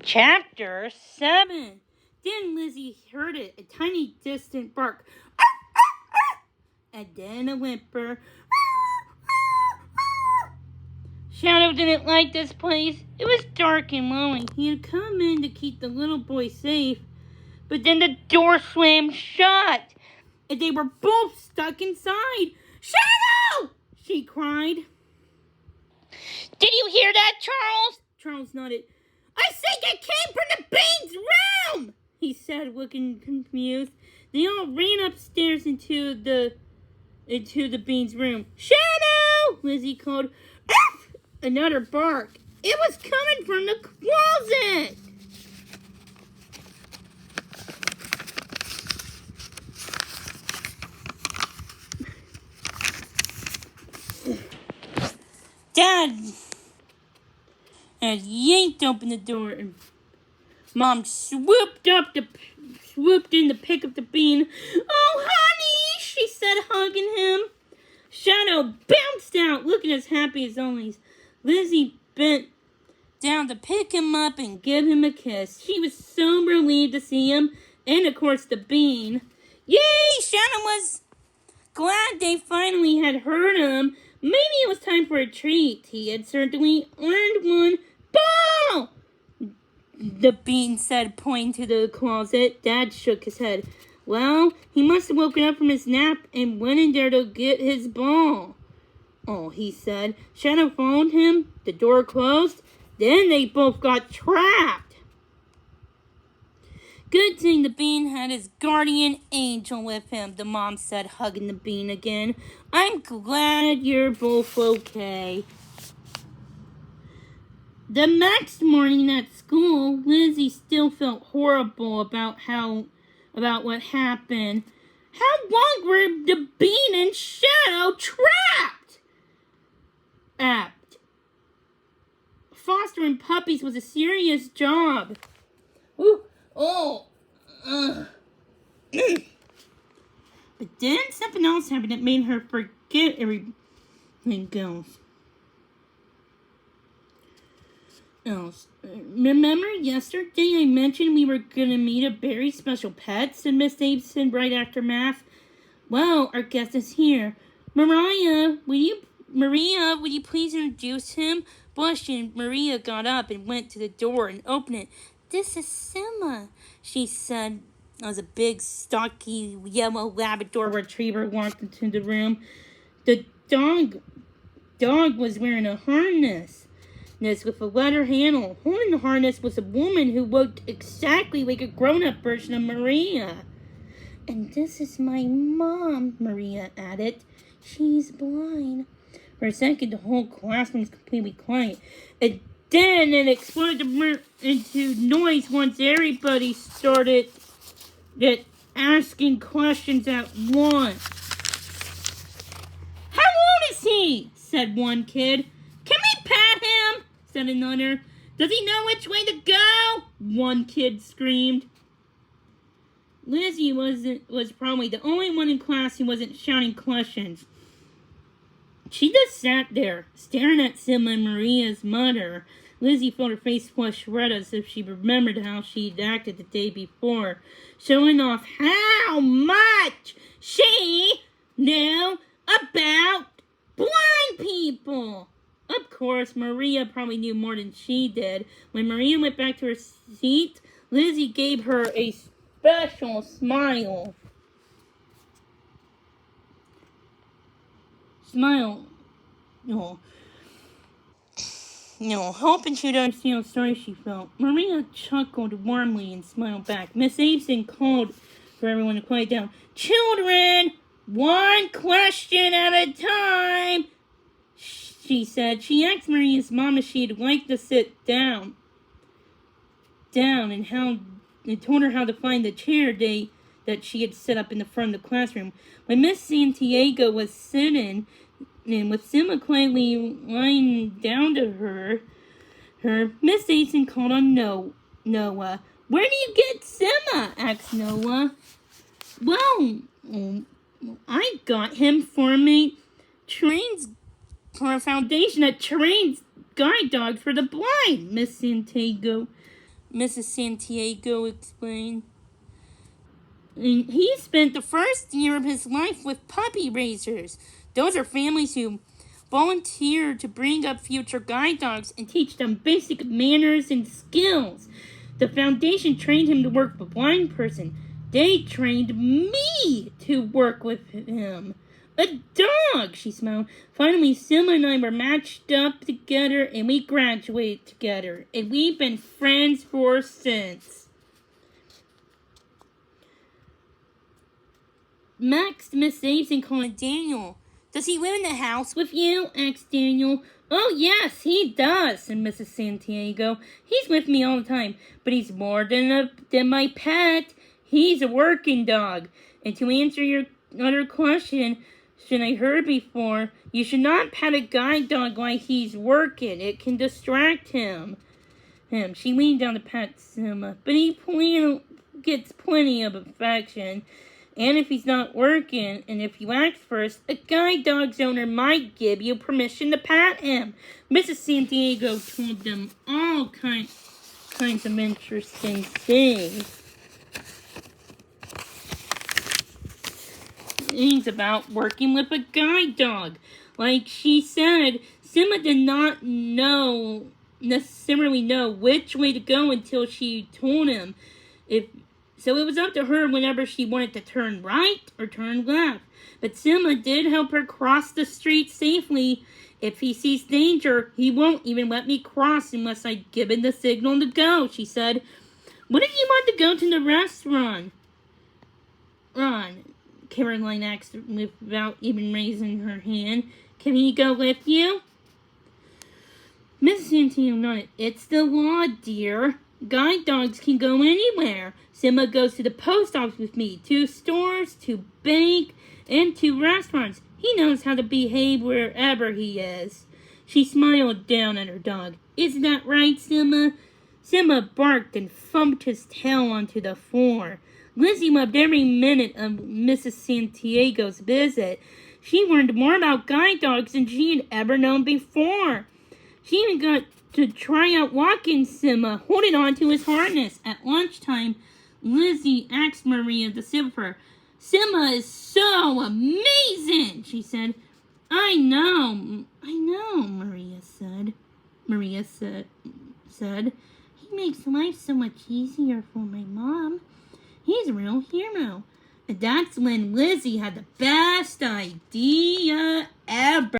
Chapter 7. Then Lizzie heard it, a tiny distant bark, and then a whimper. Shadow didn't like this place. It was dark and lonely. He had come in to keep the little boy safe, but then the door slammed shut, and they were both stuck inside. Shadow! She cried. Did you hear that, Charles? Charles nodded. I think it came from the Bean's room, he said, looking confused. They all ran upstairs into the Bean's room. Shadow! Lizzie called. Arf! Another bark. It was coming from the closet. Dad had yanked open the door, and Mom swooped in to pick up the bean. Oh, honey, she said, hugging him. Shadow bounced out, looking as happy as always. Lizzie bent down to pick him up and give him a kiss. She was so relieved to see him, and of course the bean. Yay! Shadow was glad they finally had heard him. Maybe it was time for a treat. He had certainly earned one. Ball! The bean said, pointing to the closet. Dad shook his head. Well, he must have woken up from his nap and went in there to get his ball. Oh, he said. Shadow followed him. The door closed. Then they both got trapped. Good thing the bean had his guardian angel with him, the mom said, hugging the bean again. I'm glad you're both okay. The next morning at school, Lizzie still felt horrible about what happened. How long were the bean and Shadow trapped? Fostering puppies was a serious job. Ooh. Oh, But then something else happened that made her forget everything else. Remember yesterday I mentioned we were going to meet a very special pet, said Miss Davidson right after math. Well, our guest is here. Maria, will you please introduce him? Blushing, Maria got up and went to the door and opened it. This is Simba, she said, as a big, stocky, yellow Labrador retriever walked into the room. The dog was wearing a harness with a leather handle. Holding the harness was a woman who looked exactly like a grown-up version of Maria. And this is my mom, Maria added. She's blind. For a second, the whole classroom was completely quiet. And then it exploded into noise once everybody started asking questions at once. How old is he? Said one kid. Can we pat him? Said another. Does he know which way to go? One kid screamed. Lizzie was probably the only one in class who wasn't shouting questions. She just sat there, staring at Simba and Maria's mother. Lizzie felt her face flush red as if she remembered how she'd acted the day before, showing off how much she knew about blind people. Of course, Maria probably knew more than she did. When Maria went back to her seat, Lizzie gave her a special smile. Hoping she'd understand how sorry she felt. Maria chuckled warmly and smiled back. Miss Abeson called for everyone to quiet down. Children, one question at a time, she said. She asked Maria's mom if she'd like to sit down and told her how to find the chair that she had set up in the front of the classroom. When Miss Santiago was sitting, and with Simba quietly lying down to her Miss Abeson called on Noah. Where do you get Simba? Asked Noah. Well, I got him for a foundation that trains guide dogs for the blind, Miss Santiago Mrs. Santiago explained. And he spent the first year of his life with puppy raisers. Those are families who volunteer to bring up future guide dogs and teach them basic manners and skills. The foundation trained him to work with a blind person. They trained me to work with him. A dog, she smiled. Finally, Simba and I were matched up together and we graduated together. And we've been friends for since. Max, Miss Abeson called Daniel. Does he live in the house with you? Asked Daniel. Oh, yes, he does, said Mrs. Santiago. He's with me all the time, but he's more than my pet. He's a working dog. And to answer your other question, I heard before, you should not pet a guide dog while he's working. It can distract him. She leaned down to pet Simba, but he gets plenty of affection. And if he's not working, and if you ask first, a guide dog's owner might give you permission to pat him. Mrs. Santiago told them all kinds of interesting things. Things about working with a guide dog. Like she said, Simba did not necessarily know which way to go until she told him. So it was up to her whenever she wanted to turn right or turn left. But Simba did help her cross the street safely. If he sees danger, he won't even let me cross unless I give him the signal to go, she said. What if you want to go to the restaurant? Ron, Caroline asked without even raising her hand. Can he go with you? Mrs. Santiago nodded. It's the law, dear. Guide dogs can go anywhere. Simba goes to the post office with me, to stores, to bank, and to restaurants. He knows how to behave wherever he is. She smiled down at her dog. Isn't that right, Simba? Simba barked and thumped his tail onto the floor. Lizzie loved every minute of Mrs. Santiago's visit. She learned more about guide dogs than she had ever known before. She even got to try out walking Simba, holding on to his harness. At lunchtime, Lizzie asked Maria to sit with her. Simba is so amazing, she said. I know, Maria said. He makes life so much easier for my mom. He's a real hero. And that's when Lizzie had the best idea ever.